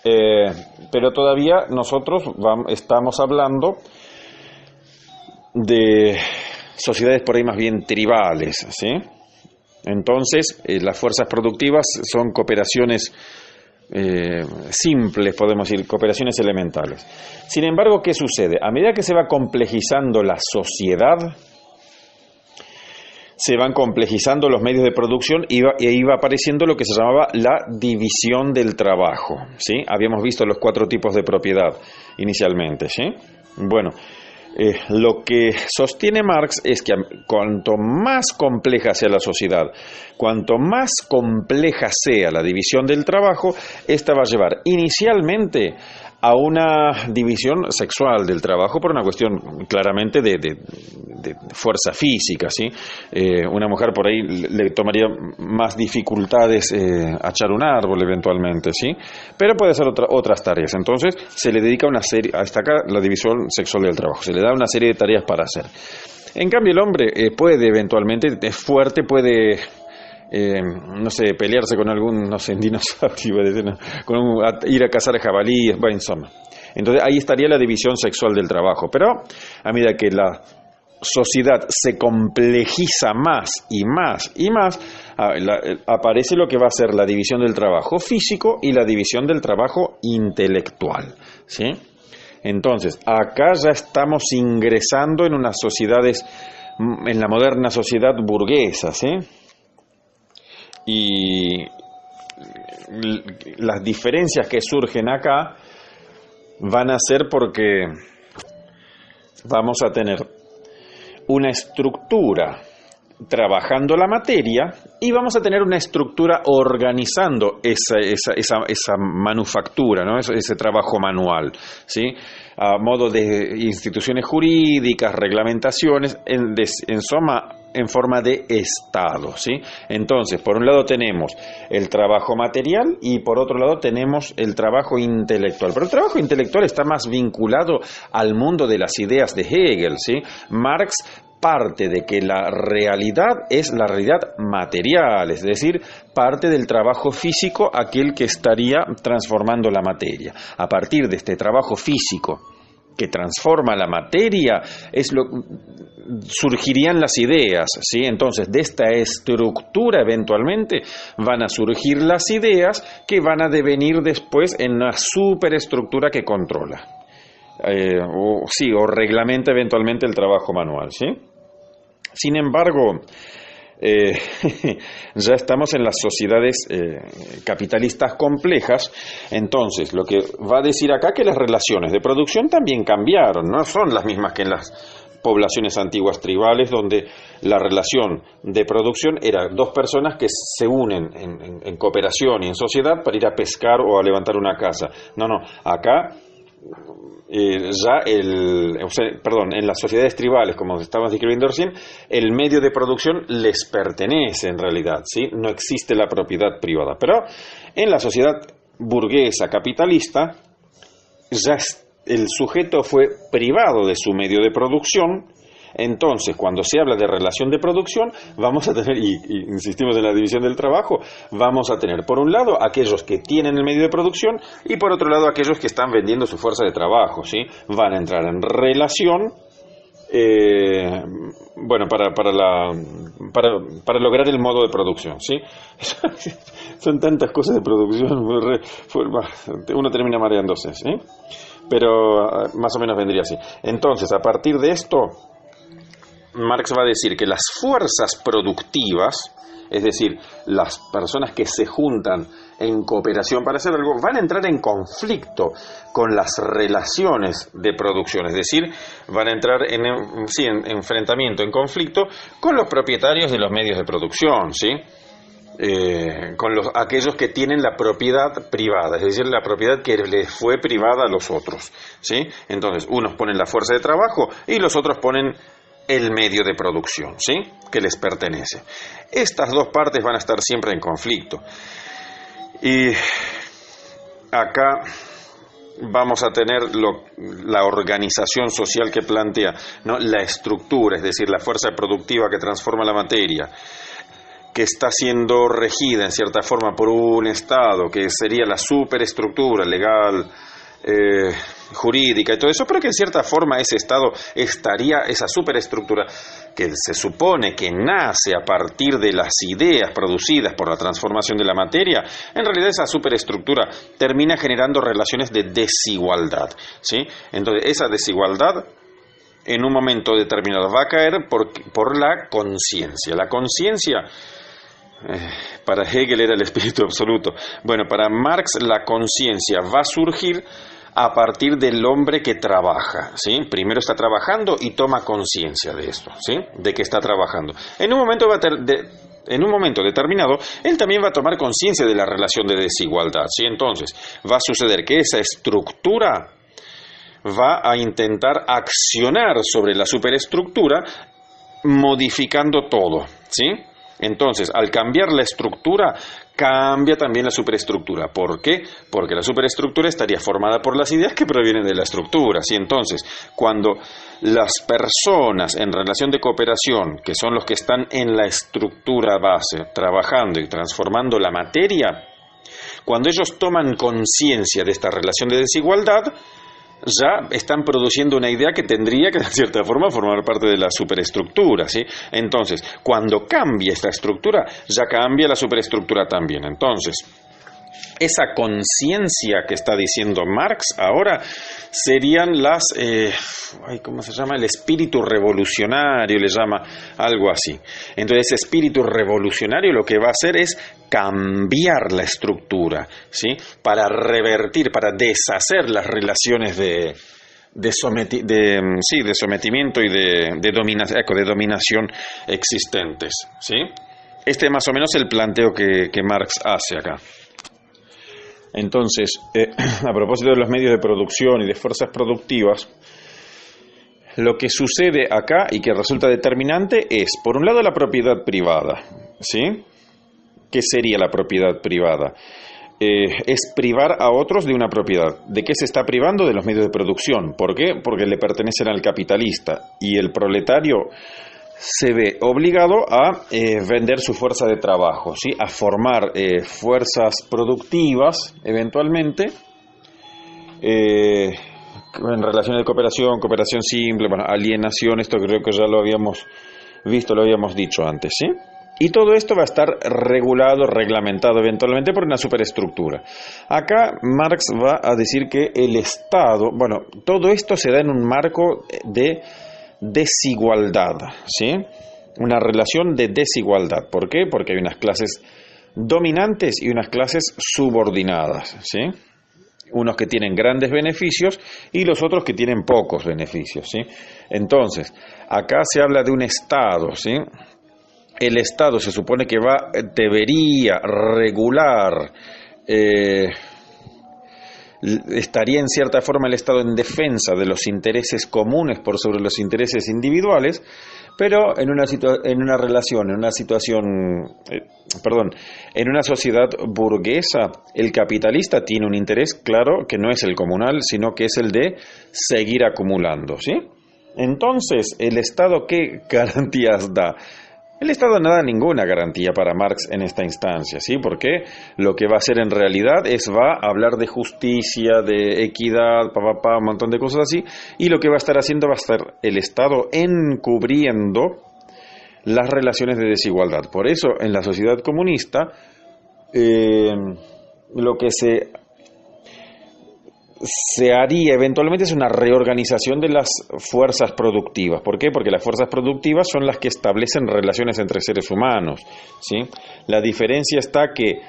Pero todavía nosotros estamos hablando de sociedades por ahí más bien tribales, ¿sí? Entonces, las fuerzas productivas son cooperaciones simples, podemos decir, cooperaciones elementales. Sin embargo, ¿qué sucede? A medida que se va complejizando la sociedad, se van complejizando los medios de producción y iba apareciendo lo que se llamaba la división del trabajo, ¿sí? Habíamos visto los 4 tipos de propiedad inicialmente, ¿sí? Lo que sostiene Marx es que cuanto más compleja sea la sociedad, cuanto más compleja sea la división del trabajo, esta va a llevar inicialmente a una división sexual del trabajo por una cuestión claramente de fuerza física, ¿sí? Una mujer por ahí le tomaría más dificultades achar un árbol eventualmente, ¿sí? Pero puede hacer otras tareas. Entonces se le dedica una serie, hasta acá la división sexual del trabajo, se le da una serie de tareas para hacer. En cambio el hombre puede eventualmente, es fuerte, puede pelearse con algún, dinosaurio, ir a cazar jabalíes, insomma. Entonces ahí estaría la división sexual del trabajo. Pero a medida que la sociedad se complejiza más y más y más, aparece lo que va a ser la división del trabajo físico y la división del trabajo intelectual, ¿sí? Entonces, acá ya estamos ingresando en unas sociedades, en la moderna sociedad burguesa, ¿sí? Y las diferencias que surgen acá van a ser porque vamos a tener una estructura trabajando la materia y vamos a tener una estructura organizando esa manufactura, ¿no? Ese trabajo manual, ¿sí? A modo de instituciones jurídicas, reglamentaciones, en forma de Estado, ¿sí? Entonces, por un lado tenemos el trabajo material y por otro lado tenemos el trabajo intelectual. Pero el trabajo intelectual está más vinculado al mundo de las ideas de Hegel, ¿sí? Marx parte de que la realidad es la realidad material, es decir, parte del trabajo físico, aquel que estaría transformando la materia. A partir de este trabajo físico que transforma la materia, surgirían las ideas, ¿sí? Entonces, de esta estructura eventualmente van a surgir las ideas que van a devenir después en una superestructura que controla. O reglamenta eventualmente el trabajo manual, ¿sí? Sin embargo, ya estamos en las sociedades capitalistas complejas. Entonces, lo que va a decir acá que las relaciones de producción también cambiaron, no son las mismas que en las poblaciones antiguas tribales, donde la relación de producción era dos personas que se unen en cooperación y en sociedad para ir a pescar o a levantar una casa. No, acá en las sociedades tribales, como estábamos describiendo recién, el medio de producción les pertenece en realidad, ¿sí? No existe la propiedad privada. Pero en la sociedad burguesa capitalista, ya el sujeto fue privado de su medio de producción. Entonces, cuando se habla de relación de producción, vamos a tener, y insistimos en la división del trabajo, vamos a tener por un lado aquellos que tienen el medio de producción y por otro lado aquellos que están vendiendo su fuerza de trabajo, ¿sí? Van a entrar en relación, para lograr el modo de producción, ¿sí? Son tantas cosas de producción, uno termina mareándose, ¿sí? Pero más o menos vendría así. Entonces, a partir de esto, Marx va a decir que las fuerzas productivas, es decir, las personas que se juntan en cooperación para hacer algo, van a entrar en conflicto con las relaciones de producción, es decir, van a entrar en enfrentamiento, en conflicto con los propietarios de los medios de producción, ¿sí? Con aquellos que tienen la propiedad privada, es decir, la propiedad que les fue privada a los otros, ¿sí? Entonces, unos ponen la fuerza de trabajo y los otros ponen el medio de producción, ¿sí? Que les pertenece. Estas dos partes van a estar siempre en conflicto. Y acá vamos a tener la organización social que plantea, ¿no? La estructura, es decir, la fuerza productiva que transforma la materia, que está siendo regida en cierta forma por un Estado, que sería la superestructura legal, jurídica y todo eso, pero que en cierta forma ese Estado estaría, esa superestructura que se supone que nace a partir de las ideas producidas por la transformación de la materia, en realidad esa superestructura termina generando relaciones de desigualdad, ¿sí? Entonces esa desigualdad en un momento determinado va a caer por la conciencia. La conciencia, para Hegel era el espíritu absoluto. Bueno, para Marx la conciencia va a surgir a partir del hombre que trabaja, ¿sí? Primero está trabajando y toma conciencia de esto, ¿sí? De que está trabajando. En un momento determinado, él también va a tomar conciencia de la relación de desigualdad, ¿sí? Entonces, va a suceder que esa estructura va a intentar accionar sobre la superestructura, modificando todo, ¿sí? Entonces, al cambiar la estructura, cambia también la superestructura. ¿Por qué? Porque la superestructura estaría formada por las ideas que provienen de la estructura, ¿sí? Entonces, cuando las personas en relación de cooperación, que son los que están en la estructura base, trabajando y transformando la materia, cuando ellos toman conciencia de esta relación de desigualdad, ya están produciendo una idea que tendría que, de cierta forma, formar parte de la superestructura, ¿sí? Entonces, cuando cambia esta estructura, ya cambia la superestructura también. Entonces, esa conciencia que está diciendo Marx ahora serían las, ¿cómo se llama? El espíritu revolucionario, le llama algo así. Entonces, ese espíritu revolucionario lo que va a hacer es cambiar la estructura, ¿sí? Para revertir, para deshacer las relaciones de sometimiento y de dominación existentes, ¿sí? Este es más o menos el planteo que Marx hace acá. Entonces, a propósito de los medios de producción y de fuerzas productivas, lo que sucede acá y que resulta determinante es, por un lado, la propiedad privada, ¿sí? ¿Qué sería la propiedad privada? Es privar a otros de una propiedad. ¿De qué se está privando? De los medios de producción. ¿Por qué? Porque le pertenecen al capitalista. Y el proletario se ve obligado a vender su fuerza de trabajo, ¿sí? A formar fuerzas productivas, eventualmente, en relaciones de cooperación, cooperación simple, bueno, alienación, esto creo que ya lo habíamos visto, lo habíamos dicho antes, ¿sí? Y todo esto va a estar regulado, reglamentado eventualmente por una superestructura. Acá Marx va a decir que el Estado, bueno, todo esto se da en un marco de desigualdad, ¿sí? Una relación de desigualdad. ¿Por qué? Porque hay unas clases dominantes y unas clases subordinadas, ¿sí? Unos que tienen grandes beneficios y los otros que tienen pocos beneficios, ¿sí? Entonces, acá se habla de un Estado, ¿sí? El Estado se supone que debería regular, estaría en cierta forma el Estado en defensa de los intereses comunes por sobre los intereses individuales, pero en una sociedad burguesa, el capitalista tiene un interés claro que no es el comunal, sino que es el de seguir acumulando, ¿sí? Entonces, ¿el Estado qué garantías da? El Estado no da ninguna garantía para Marx en esta instancia, ¿sí? Porque lo que va a hacer en realidad va a hablar de justicia, de equidad, un montón de cosas así, y lo que va a estar haciendo va a estar el Estado encubriendo las relaciones de desigualdad. Por eso, en la sociedad comunista, lo que se haría eventualmente es una reorganización de las fuerzas productivas. ¿Por qué? Porque las fuerzas productivas son las que establecen relaciones entre seres humanos, ¿sí? La diferencia está que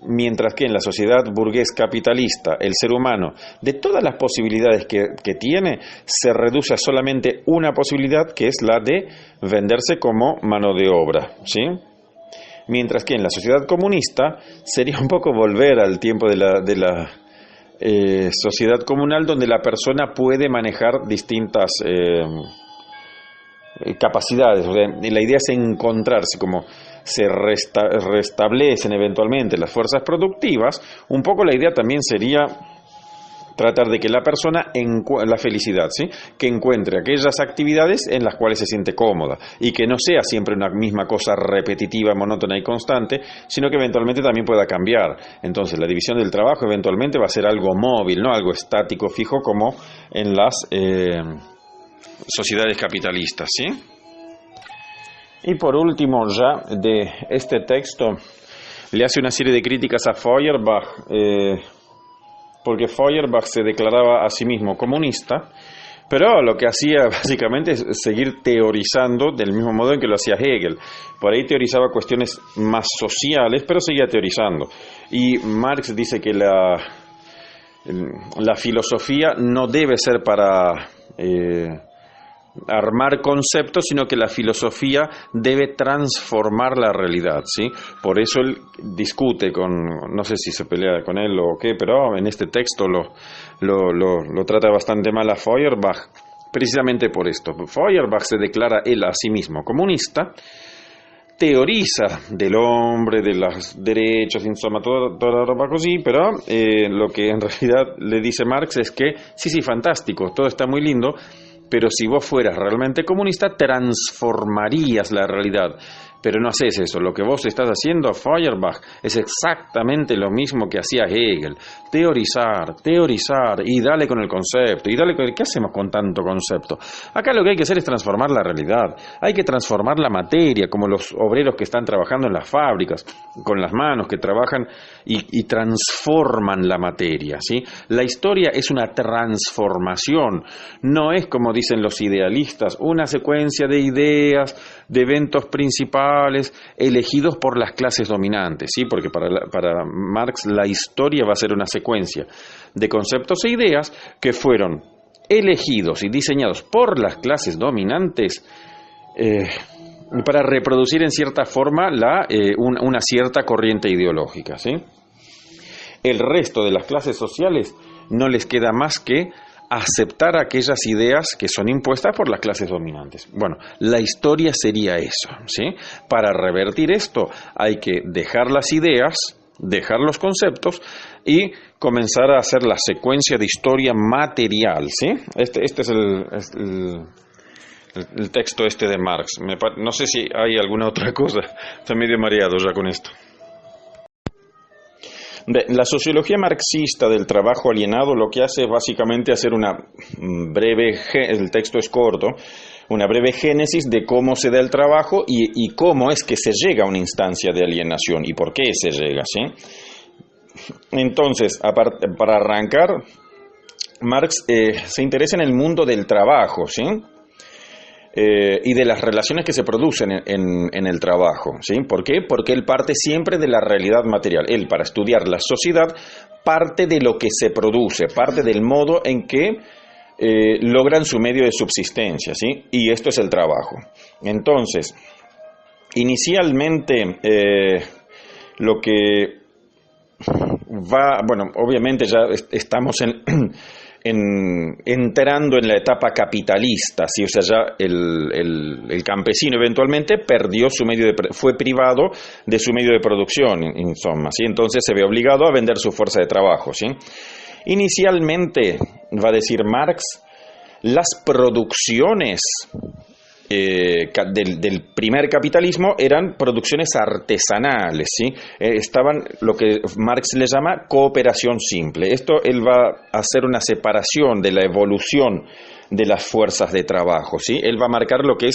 mientras que en la sociedad burgués capitalista el ser humano, de todas las posibilidades que tiene, se reduce a solamente una posibilidad, que es la de venderse como mano de obra, ¿sí? Mientras que en la sociedad comunista sería un poco volver al tiempo de la sociedad comunal, donde la persona puede manejar distintas capacidades. O sea, la idea es encontrarse, como se restablecen eventualmente las fuerzas productivas. Un poco la idea también sería tratar de que la persona, la felicidad, ¿sí? Que encuentre aquellas actividades en las cuales se siente cómoda y que no sea siempre una misma cosa repetitiva, monótona y constante, sino que eventualmente también pueda cambiar. Entonces la división del trabajo eventualmente va a ser algo móvil, no algo estático, fijo, como en las sociedades capitalistas, ¿sí? Y por último, ya de este texto, le hace una serie de críticas a Feuerbach, porque Feuerbach se declaraba a sí mismo comunista, pero lo que hacía básicamente es seguir teorizando del mismo modo en que lo hacía Hegel. Por ahí teorizaba cuestiones más sociales, pero seguía teorizando. Y Marx dice que la filosofía no debe ser para armar conceptos, sino que la filosofía debe transformar la realidad, ¿sí? Por eso él discute no sé si se pelea con él o qué, pero en este texto lo trata bastante mal a Feuerbach, precisamente por esto. Feuerbach se declara él a sí mismo comunista, teoriza del hombre, de los derechos, insomma, toda roba così, pero lo que en realidad le dice Marx es que sí, fantástico, todo está muy lindo, pero si vos fueras realmente comunista, transformarías la realidad. Pero no haces eso. Lo que vos estás haciendo, Feuerbach, es exactamente lo mismo que hacía Hegel. Teorizar, y dale con el concepto. ¿Qué hacemos con tanto concepto? Acá lo que hay que hacer es transformar la realidad. Hay que transformar la materia, como los obreros que están trabajando en las fábricas, con las manos, que trabajan y transforman la materia, ¿sí? La historia es una transformación. No es, como dicen los idealistas, una secuencia de ideas, de eventos principales elegidos por las clases dominantes, ¿sí? Porque para Marx la historia va a ser una secuencia de conceptos e ideas que fueron elegidos y diseñados por las clases dominantes para reproducir en cierta forma una cierta corriente ideológica, ¿sí? El resto de las clases sociales no les queda más que aceptar aquellas ideas que son impuestas por las clases dominantes. Bueno, la historia sería eso, ¿sí? Para revertir esto hay que dejar las ideas, dejar los conceptos y comenzar a hacer la secuencia de historia material, ¿sí? Este es el texto este de Marx. No sé si hay alguna otra cosa. Estoy medio mareado ya con esto. La sociología marxista del trabajo alienado lo que hace es básicamente hacer una breve, el texto es corto, una breve génesis de cómo se da el trabajo y cómo es que se llega a una instancia de alienación y por qué se llega, ¿sí? Entonces, para arrancar, Marx se interesa en el mundo del trabajo, ¿sí? Y de las relaciones que se producen en el trabajo, ¿sí? ¿Por qué? Porque él parte siempre de la realidad material. Él, para estudiar la sociedad, parte de lo que se produce, parte del modo en que logran su medio de subsistencia, ¿sí? Y esto es el trabajo. Entonces, inicialmente, lo que bueno, obviamente ya estamos entrando en la etapa capitalista, ¿sí? O sea, ya el campesino eventualmente perdió su medio fue privado de su medio de producción, en suma, ¿sí? Entonces se ve obligado a vender su fuerza de trabajo, ¿sí? Inicialmente, va a decir Marx, las producciones del primer capitalismo eran producciones artesanales, ¿sí? Estaban lo que Marx le llama cooperación simple. Esto él va a hacer una separación de la evolución de las fuerzas de trabajo, ¿sí? Él va a marcar lo que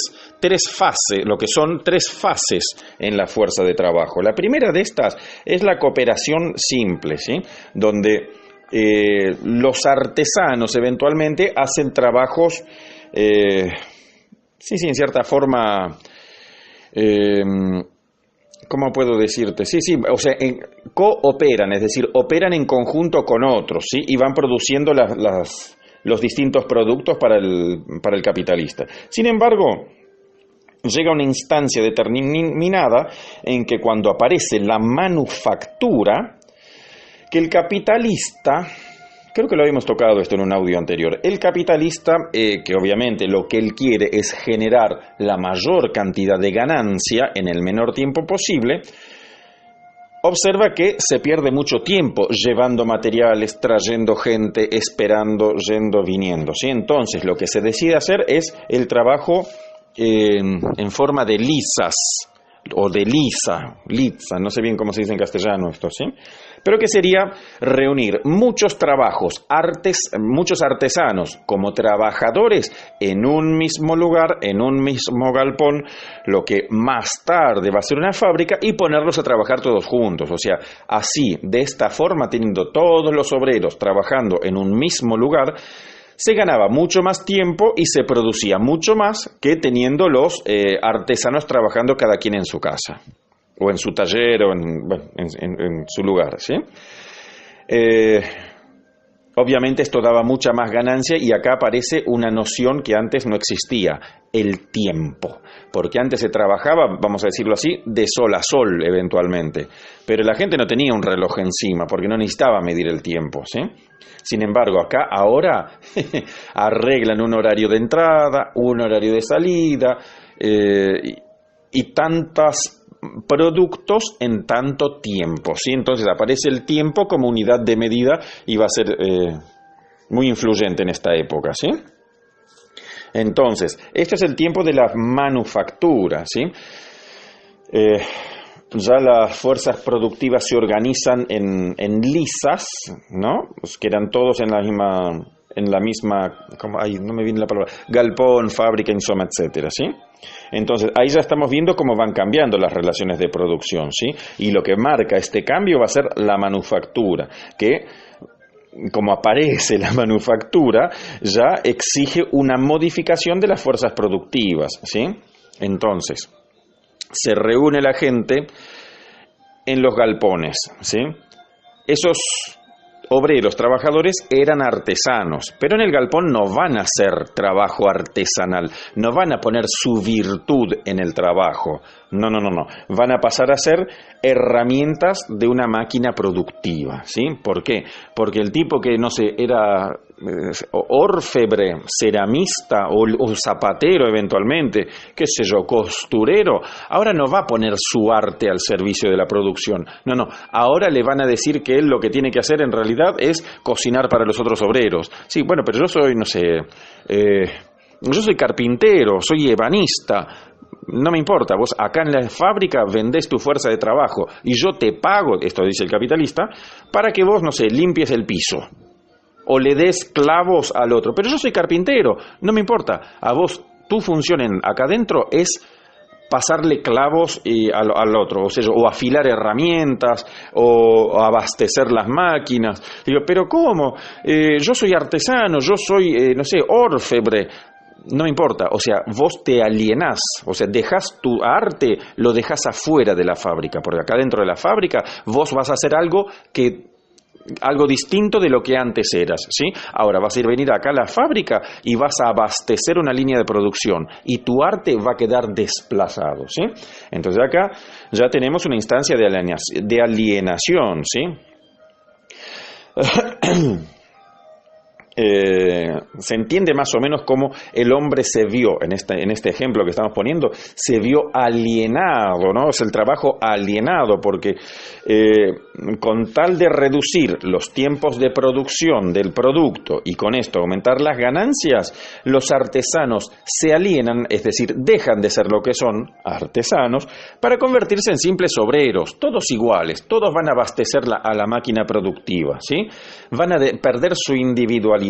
son tres fases en la fuerza de trabajo. La primera de estas es la cooperación simple, ¿sí? Donde los artesanos eventualmente hacen trabajos sí, en cierta forma, ¿cómo puedo decirte? Sí, o sea, cooperan, es decir, operan en conjunto con otros, ¿sí? Y van produciendo los distintos productos para el capitalista. Sin embargo, llega una instancia determinada en que cuando aparece la manufactura, que el capitalista... Creo que lo habíamos tocado esto en un audio anterior. El capitalista, que obviamente lo que él quiere es generar la mayor cantidad de ganancia en el menor tiempo posible, observa que se pierde mucho tiempo llevando materiales, trayendo gente, esperando, yendo, viniendo, ¿sí? Entonces lo que se decide hacer es el trabajo en forma de lisas, o de liza, no sé bien cómo se dice en castellano esto, ¿sí? Pero que sería reunir muchos trabajos, muchos artesanos como trabajadores en un mismo lugar, en un mismo galpón, lo que más tarde va a ser una fábrica, y ponerlos a trabajar todos juntos. O sea, así, de esta forma, teniendo todos los obreros trabajando en un mismo lugar, se ganaba mucho más tiempo y se producía mucho más que teniendo los artesanos trabajando cada quien en su casa, o en su taller, o en su lugar, ¿sí? Obviamente esto daba mucha más ganancia, y acá aparece una noción que antes no existía, el tiempo. Porque antes se trabajaba, vamos a decirlo así, de sol a sol eventualmente. Pero la gente no tenía un reloj encima, porque no necesitaba medir el tiempo, ¿sí? Sin embargo, acá ahora arreglan un horario de entrada, un horario de salida, y tantos productos en tanto tiempo, ¿sí? Entonces aparece el tiempo como unidad de medida y va a ser muy influyente en esta época, ¿sí? Entonces, este es el tiempo de la manufactura, ¿sí? Ya las fuerzas productivas se organizan en lisas, ¿no? Pues que eran todos en la misma, no me viene la palabra, galpón, fábrica, insoma, etcétera, ¿sí? Entonces, ahí ya estamos viendo cómo van cambiando las relaciones de producción, ¿sí? Y lo que marca este cambio va a ser la manufactura, que, como aparece la manufactura, ya exige una modificación de las fuerzas productivas, ¿sí? Entonces, se reúne la gente en los galpones, ¿sí? Esos obreros, trabajadores, eran artesanos, pero en el galpón no van a hacer trabajo artesanal, no van a poner su virtud en el trabajo, no, van a pasar a ser herramientas de una máquina productiva, ¿sí? ¿Por qué? Porque el tipo que, no sé, era orfebre, ceramista o zapatero eventualmente, qué sé yo, costurero, ahora no va a poner su arte al servicio de la producción, no, ahora le van a decir que él lo que tiene que hacer en realidad es cocinar para los otros obreros. Sí, bueno, pero yo soy, no sé, Yo soy carpintero, soy ebanista, no me importa, vos acá en la fábrica vendés tu fuerza de trabajo y yo te pago, esto dice el capitalista, para que vos, no sé, limpies el piso o le des clavos al otro. Pero yo soy carpintero, no me importa, a vos tu función acá adentro es pasarle clavos al otro, o sea, o afilar herramientas, o abastecer las máquinas. Digo, pero ¿cómo? Yo soy artesano, yo soy, no sé, orfebre. No me importa, o sea, vos te alienás, o sea, dejás tu arte, lo dejás afuera de la fábrica, porque acá dentro de la fábrica vos vas a hacer algo distinto de lo que antes eras, ¿sí? Ahora vas a venir acá a la fábrica y vas a abastecer una línea de producción y tu arte va a quedar desplazado, ¿sí? Entonces acá ya tenemos una instancia de alienación, ¿sí? Se entiende más o menos cómo el hombre se vio, en este ejemplo que estamos poniendo, se vio alienado, ¿no? Es el trabajo alienado, porque con tal de reducir los tiempos de producción del producto y con esto aumentar las ganancias, los artesanos se alienan, es decir, dejan de ser lo que son, artesanos, para convertirse en simples obreros, todos iguales, todos van a abastecer a la máquina productiva, ¿sí? Van a perder su individualidad.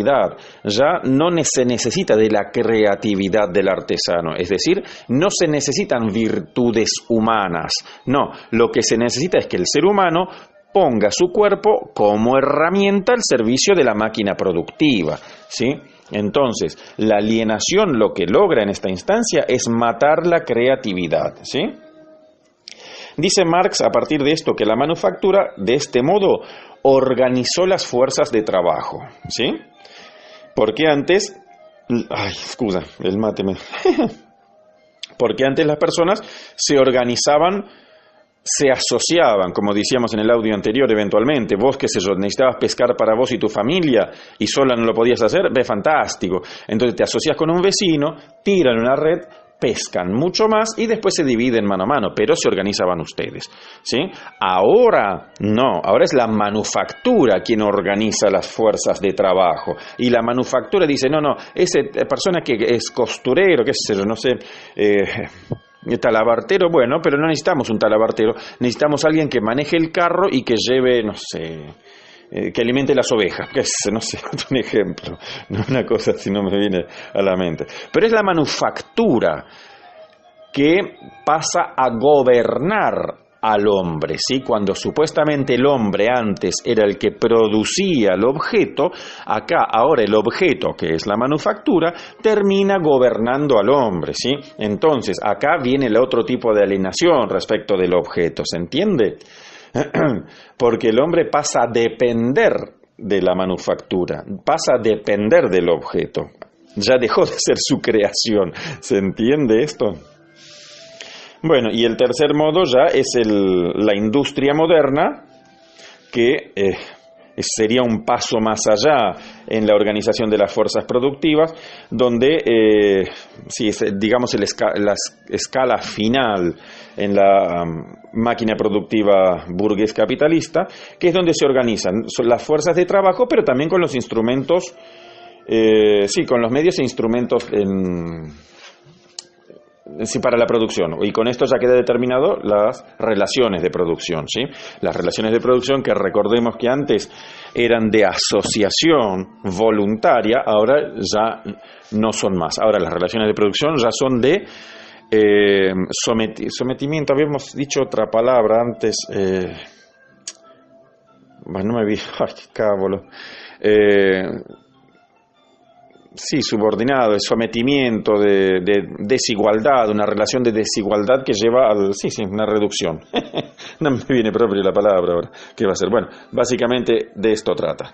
Ya no se necesita de la creatividad del artesano, es decir, no se necesitan virtudes humanas, no, lo que se necesita es que el ser humano ponga su cuerpo como herramienta al servicio de la máquina productiva, ¿sí? Entonces, la alienación lo que logra en esta instancia es matar la creatividad, ¿sí? Dice Marx a partir de esto que la manufactura, de este modo, organizó las fuerzas de trabajo, ¿sí? Porque antes, el mate me... Porque antes las personas se organizaban, se asociaban, como decíamos en el audio anterior eventualmente. Vos, qué sé yo, necesitabas pescar para vos y tu familia y sola no lo podías hacer, ve, fantástico. Entonces te asocias con un vecino, tiran una red, pescan mucho más y después se dividen mano a mano, pero se organizaban ustedes, ¿sí? Ahora no, ahora es la manufactura quien organiza las fuerzas de trabajo y la manufactura dice, no, esa persona que es costurero, qué sé yo, no sé, talabartero, bueno, pero no necesitamos un talabartero, necesitamos alguien que maneje el carro y que lleve, no sé, que alimente las ovejas, que es, no sé, un ejemplo, no una cosa así no me viene a la mente. Pero es la manufactura que pasa a gobernar al hombre, ¿sí? Cuando supuestamente el hombre antes era el que producía el objeto, acá ahora el objeto, que es la manufactura, termina gobernando al hombre, ¿sí? Entonces, acá viene el otro tipo de alienación respecto del objeto, ¿se entiende? Porque el hombre pasa a depender de la manufactura, pasa a depender del objeto, ya dejó de ser su creación, ¿se entiende esto? Bueno, y el tercer modo ya es la industria moderna, que sería un paso más allá en la organización de las fuerzas productivas, donde, digamos, la escala final en la máquina productiva burgués capitalista, que es donde se organizan las fuerzas de trabajo, pero también con los instrumentos, con los medios e instrumentos para la producción, y con esto ya queda determinado las relaciones de producción, ¿sí? Las relaciones de producción que recordemos que antes eran de asociación voluntaria, ahora ya no son más. Ahora las relaciones de producción ya son de sometimiento. Habíamos dicho otra palabra antes, no me vi, cábolo. Sí, subordinado, de sometimiento, de desigualdad, una relación de desigualdad que lleva una reducción. No me viene propio la palabra ahora. ¿Qué va a ser? Bueno, básicamente de esto trata.